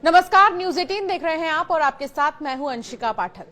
नमस्कार, न्यूज 18 देख रहे हैं आप और आपके साथ मैं हूं अंशिका पाठक।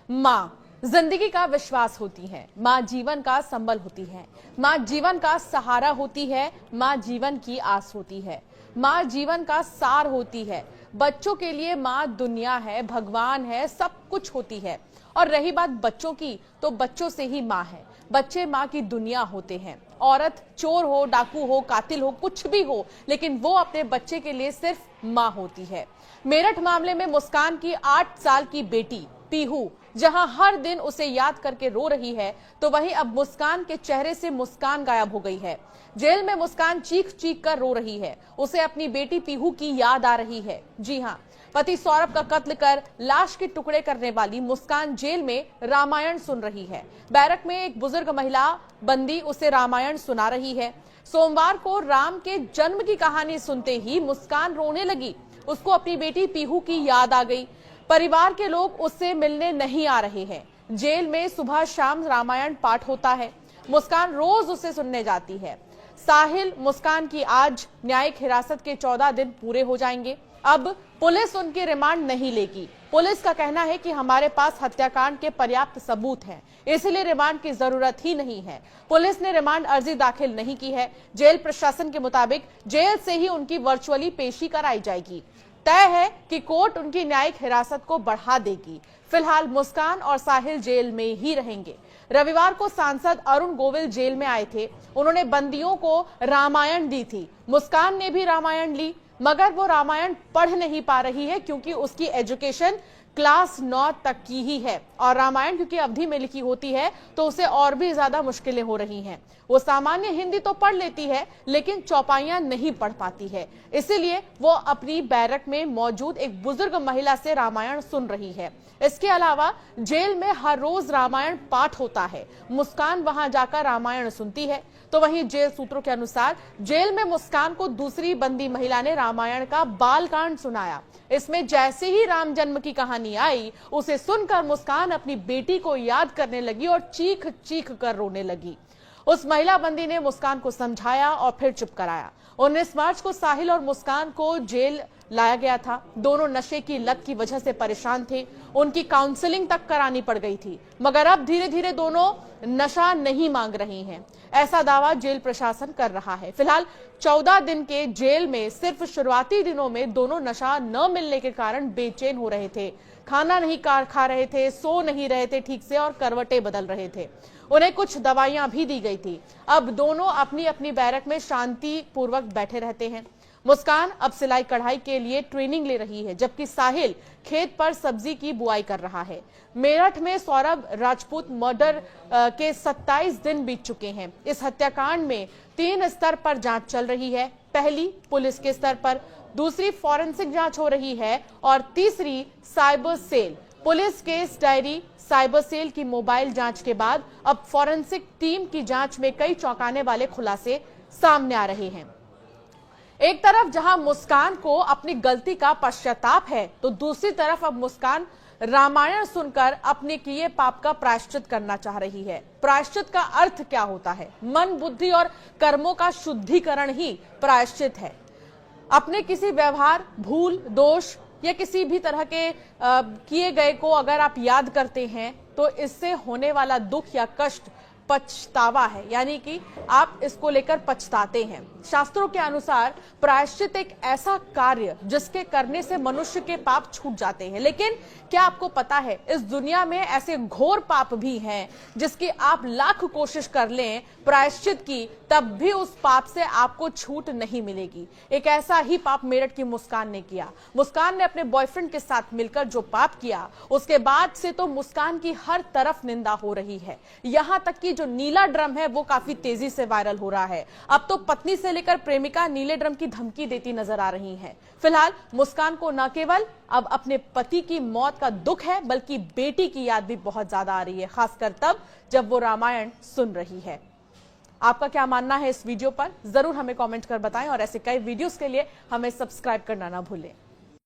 मां जिंदगी का विश्वास होती है, मां जीवन का संबल होती है, मां जीवन का सहारा होती है, मां जीवन की आस होती है, मां जीवन का सार होती है। बच्चों के लिए मां दुनिया है, भगवान है, सब कुछ होती है। और रही बात बच्चों की, तो बच्चों से ही मां है। बच्चे मां की दुनिया होते हैं। औरत चोर हो, डाकू हो, कातिल हो, कुछ भी हो, लेकिन वो अपने बच्चे के लिए सिर्फ मां होती है। मेरठ मामले में मुस्कान की 8 साल की बेटी पीहू जहां हर दिन उसे याद करके रो रही है, तो वहीं अब मुस्कान के चेहरे से मुस्कान गायब हो गई है। जेल में मुस्कान चीख चीख कर रो रही है। उसे अपनी बेटी पीहू की याद आ रही है। जी हां, पति सौरभ का कत्ल कर लाश के टुकड़े करने वाली मुस्कान जेल में रामायण सुन रही है। बैरक में एक बुजुर्ग महिला बंदी उसे रामायण सुना रही है। सोमवार को राम के जन्म की कहानी सुनते ही मुस्कान रोने लगी। उसको अपनी बेटी पीहू की याद आ गई। परिवार के लोग उससे मिलने नहीं आ रहे हैं। जेल में सुबह शाम रामायण पाठ होता है। मुस्कान रोज उसे सुनने जाती है। साहिल मुस्कान की आज न्यायिक हिरासत के 14 दिन पूरे हो जाएंगे। अब पुलिस उनकी रिमांड नहीं लेगी। पुलिस का कहना है कि हमारे पास हत्याकांड के पर्याप्त सबूत हैं, इसलिए रिमांड की जरूरत ही नहीं है। पुलिस ने रिमांड अर्जी दाखिल नहीं की है। जेल प्रशासन के मुताबिक जेल से ही उनकी वर्चुअली पेशी कराई जाएगी। तय है कि कोर्ट उनकी न्यायिक हिरासत को बढ़ा देगी। फिलहाल मुस्कान और साहिल जेल में ही रहेंगे। रविवार को सांसद अरुण गोविल जेल में आए थे। उन्होंने बंदियों को रामायण दी थी। मुस्कान ने भी रामायण ली, मगर वो रामायण पढ़ नहीं पा रही है क्योंकि उसकी एजुकेशन क्लास 9 तक की ही है और रामायण क्योंकि अवधि में लिखी होती है तो उसे और भी ज्यादा मुश्किलें हो रही हैं। वो सामान्य हिंदी तो पढ़ लेती है लेकिन चौपाइयां नहीं पढ़ पाती है, इसीलिए वो अपनी बैरक में मौजूद एक बुजुर्ग महिला से रामायण सुन रही है। इसके अलावा जेल में हर रोज रामायण पाठ होता है। मुस्कान वहां जाकर रामायण सुनती है। तो वहीं जेल सूत्रों के अनुसार जेल में मुस्कान को दूसरी बंदी महिला ने रामायण का बालकांड सुनाया। इसमें जैसे ही राम जन्म की कहानी आई, उसे सुनकर मुस्कान अपनी बेटी को याद करने लगी और चीख चीख कर रोने लगी। उस महिला बंदी ने मुस्कान को समझाया और फिर चुप कराया। 19 मार्च को साहिल और मुस्कान को जेल लाया गया था। दोनों नशे की लत की वजह से परेशान थे। उनकी काउंसलिंग तक करानी पड़ गई थी, मगर अब धीरे धीरे दोनों नशा नहीं मांग रही हैं, ऐसा दावा जेल प्रशासन कर रहा है। फिलहाल 14 दिन के जेल में सिर्फ शुरुआती दिनों में दोनों नशा न मिलने के कारण बेचैन हो रहे थे। खाना नहीं खा रहे थे, सो नहीं रहे थे ठीक से और करवटें बदल रहे थे। उन्हें कुछ दवाइयां भी दी गई थी। अब दोनों अपनी अपनी बैरक में शांति पूर्वक बैठे रहते हैं। मुस्कान अब सिलाई कढ़ाई के लिए ट्रेनिंग ले रही है, जबकि साहिल खेत पर सब्जी की बुआई कर रहा है। मेरठ में सौरभ राजपूत मर्डर के 27 दिन बीत चुके हैं। इस हत्याकांड में 3 स्तर पर जांच चल रही है। पहली पुलिस के स्तर पर, दूसरी फॉरेंसिक जांच हो रही है और तीसरी cyber cell. Police case diary, cyber cell की मोबाइल जांच के बाद अब फॉरेंसिक टीम की जांच में कई चौंकाने वाले खुलासे सामने आ रहे हैं। एक तरफ जहां मुस्कान को अपनी गलती का पश्चाताप है, तो दूसरी तरफ अब मुस्कान रामायण सुनकर अपने किए पाप का प्रायश्चित करना चाह रही है। प्रायश्चित का अर्थ क्या होता है? मन, बुद्धि और कर्मों का शुद्धिकरण ही प्रायश्चित है। अपने किसी व्यवहार, भूल, दोष या किसी भी तरह के किए गए को अगर आप याद करते हैं तो इससे होने वाला दुख या कष्ट पछतावा है, यानी कि आप इसको लेकर पछताते हैं। शास्त्रों के अनुसार प्रायश्चित एक ऐसा कार्य जिसके करने से मनुष्य के पाप छूट जाते हैं। लेकिन क्या आपको पता है, इस दुनिया में ऐसे घोर पाप भी हैं जिसकी आप लाख कोशिश कर लें प्रायश्चित की, तब भी उस पाप से आपको छूट नहीं मिलेगी। एक ऐसा ही पाप मेरठ की मुस्कान ने किया। मुस्कान ने अपने बॉयफ्रेंड के साथ मिलकर जो पाप किया, उसके बाद से तो मुस्कान की हर तरफ निंदा हो रही है। यहां तक कि जो नीला ड्रम है वो काफी तेजी से वायरल हो रहा है। अब तो पत्नी से लेकर प्रेमिका नीले ड्रम की धमकी देती नजर आ रही है। फिलहाल मुस्कान को न केवल अब अपने पति की मौत का दुख है, बल्कि बेटी की याद भी बहुत ज्यादा आ रही है, खासकर तब जब वो रामायण सुन रही है। आपका क्या मानना है इस वीडियो पर? जरूर हमें कमेंट कर बताएं और ऐसे कई वीडियोस के लिए हमें सब्सक्राइब करना ना भूलें।